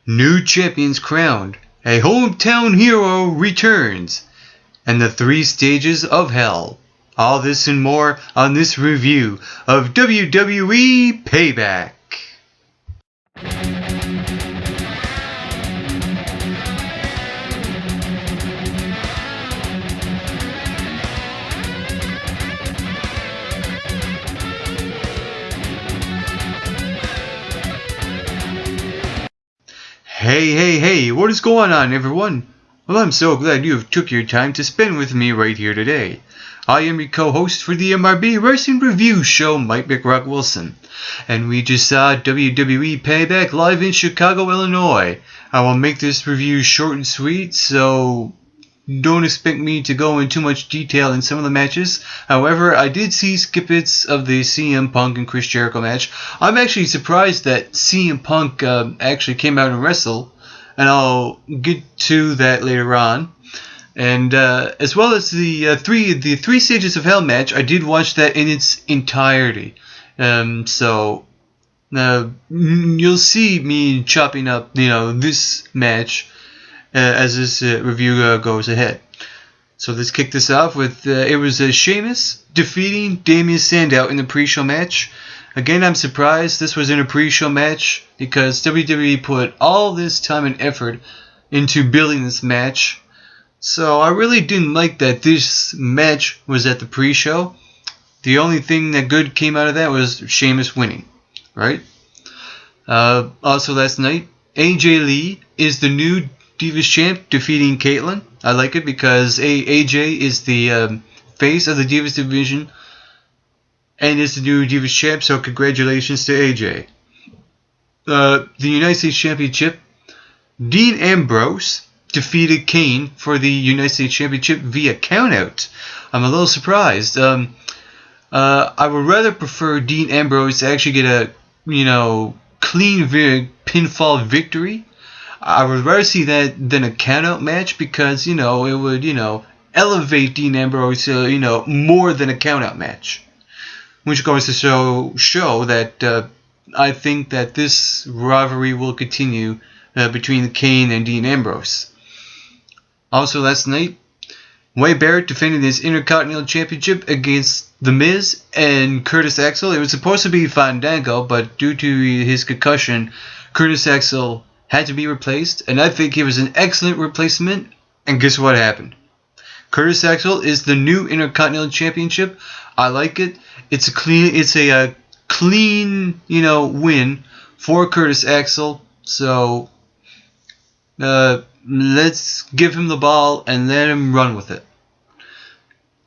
New champions crowned, a hometown hero returns, and the 3 stages of hell. All this and more on this review of WWE Payback. Hey, what is going on, everyone? Well, I'm so glad you have took your time to spend with me right here today. I am your co-host for the MRB Wrestling Review Show, Mike McRock Wilson, and we just saw WWE Payback live in Chicago, Illinois. I will make this review short and sweet, so don't expect me to go into too much detail in some of the matches. However, I did see snippets of the CM Punk and Chris Jericho match. I'm actually surprised that CM Punk actually came out and wrestled, and I'll get to that later on. And as well as the three stages of hell match, I did watch that in its entirety. So you'll see me chopping up, this match as this review goes ahead. So let's kick this off with it was Sheamus defeating Damien Sandow in the pre-show match. Again, I'm surprised this was in a pre-show match because WWE put all this time and effort into building this match. So I really didn't like that this match was at the pre-show. The only thing that good came out of that was Sheamus winning, right? Also last night, AJ Lee is the new Divas Champ, defeating Caitlyn. I like it because AJ is the face of the Divas division and is the new Divas Champ, so congratulations to AJ. The United States Championship, Dean Ambrose defeated Kane for the United States Championship via countout. I'm a little surprised. I would rather prefer Dean Ambrose to actually get a clean pinfall victory. I would rather see that than a countout match because, it would, elevate Dean Ambrose to, more than a countout match. Which goes to show that I think that this rivalry will continue between Kane and Dean Ambrose. Also last night, Wade Barrett defended his Intercontinental Championship against The Miz and Curtis Axel. It was supposed to be Fandango, but due to his concussion, Curtis Axel had to be replaced, and I think he was an excellent replacement. And guess what happened? Curtis Axel is the new Intercontinental Championship. I like it. It's a clean, win for Curtis Axel. So let's give him the ball and let him run with it.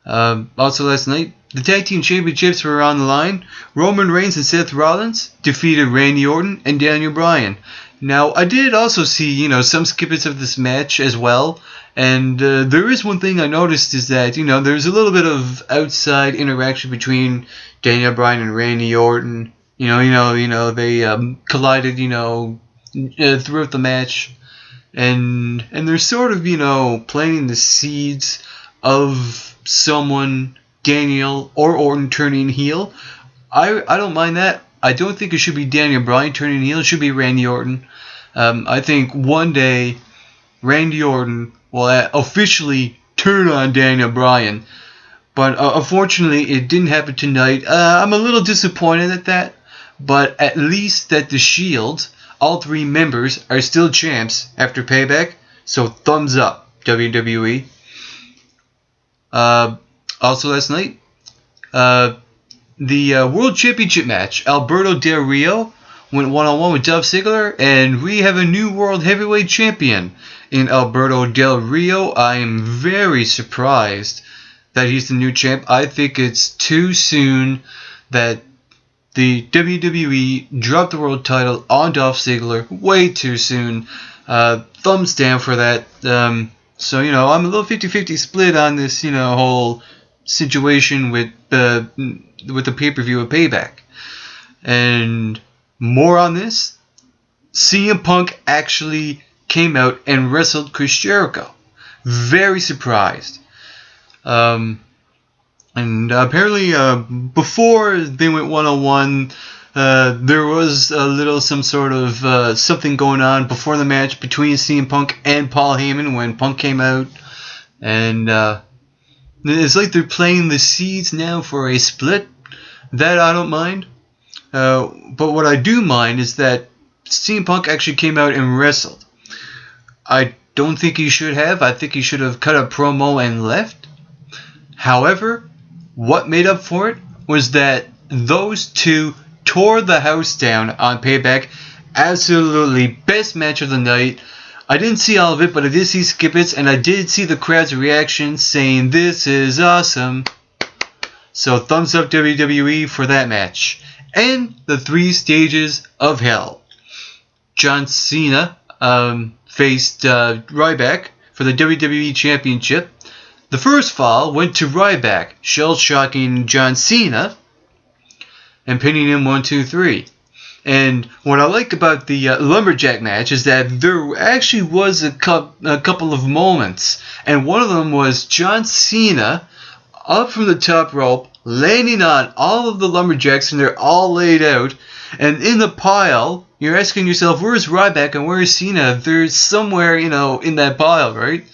Also last night, the Tag Team Championships were on the line. Roman Reigns and Seth Rollins defeated Randy Orton and Daniel Bryan. Now, I did also see, some snippets of this match as well, and there is one thing I noticed is that, there's a little bit of outside interaction between Daniel Bryan and Randy Orton. They collided, throughout the match, and they're sort of, planting the seeds of someone, Daniel or Orton, turning heel. I don't mind that. I don't think it should be Daniel Bryan turning heel. It should be Randy Orton. I think one day Randy Orton will officially turn on Daniel Bryan. But unfortunately, it didn't happen tonight. I'm a little disappointed at that. But at least that the Shield, all 3 members, are still champs after Payback. So thumbs up, WWE. Also last night, the World Championship match, Alberto Del Rio went one-on-one with Dolph Ziggler, and we have a new World Heavyweight Champion in Alberto Del Rio. I am very surprised that he's the new champ. I think it's too soon that the WWE dropped the world title on Dolph Ziggler. Way too soon. Thumbs down for that. So, I'm a little 50-50 split on this, whole situation with the pay-per-view of Payback. And more on this, CM Punk actually came out and wrestled Chris Jericho. Very surprised. And apparently, before they went one-on-one, There was some sort of something going on before the match between CM Punk and Paul Heyman when Punk came out, and it's like they're playing the seeds now for a split. That I don't mind. But what I do mind is that CM Punk actually came out and wrestled. I don't think he should have. I think he should have cut a promo and left. However, what made up for it was that those two tore the house down on Payback. Absolutely best match of the night. I didn't see all of it, but I did see snippets, and I did see the crowd's reaction saying, "This is awesome." So thumbs up WWE for that match. And the 3 stages of hell. John Cena faced Ryback for the WWE Championship. The first fall went to Ryback, shell-shocking John Cena and pinning him 1, 2, 3. And what I like about the Lumberjack match is that there actually was a couple of moments. And one of them was John Cena up from the top rope, landing on all of the Lumberjacks, and they're all laid out. And in the pile, you're asking yourself, where's Ryback and where's Cena? They're somewhere, in that pile, right?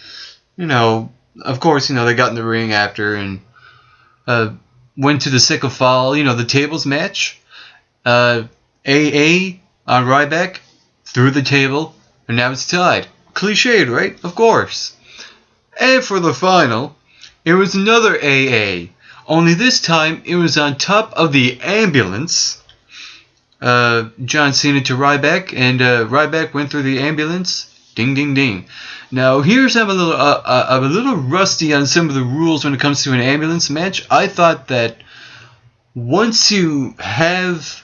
Of course, they got in the ring after and went to the second fall, the tables match. AA on Ryback through the table, and now it's tied. Cliched, right? Of course. And for the final, it was another AA. Only this time, it was on top of the ambulance. John Cena to Ryback, and Ryback went through the ambulance. Ding, ding, ding. Now, here's I'm a little rusty on some of the rules when it comes to an ambulance match. I thought that once you have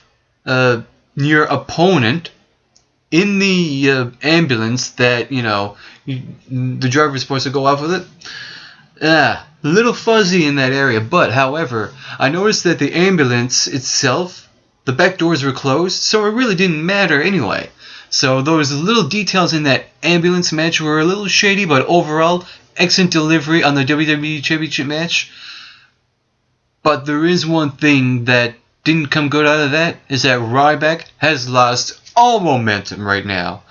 your opponent in the ambulance, that the driver's supposed to go off with it. A little fuzzy in that area, but however, I noticed that the ambulance itself, the back doors were closed, so it really didn't matter anyway. So those little details in that ambulance match were a little shady, but overall, excellent delivery on the WWE Championship match. But there is one thing that didn't come good out of that, is that Ryback has lost all momentum right now.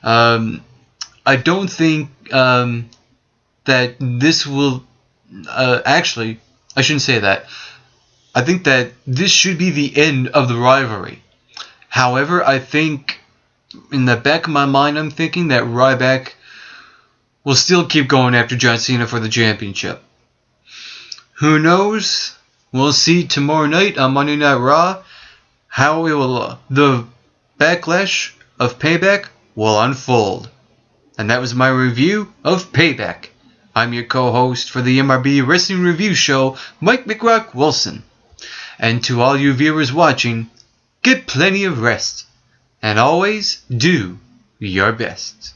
I don't think that this will... actually, I shouldn't say that. I think that this should be the end of the rivalry. However, I think in the back of my mind, I'm thinking that Ryback will still keep going after John Cena for the championship. Who knows? We'll see tomorrow night on Monday Night Raw how the backlash of Payback will unfold. And that was my review of Payback. I'm your co-host for the MRB Wrestling Review Show, Mike McRock Wilson. And to all you viewers watching, get plenty of rest. And always do your best.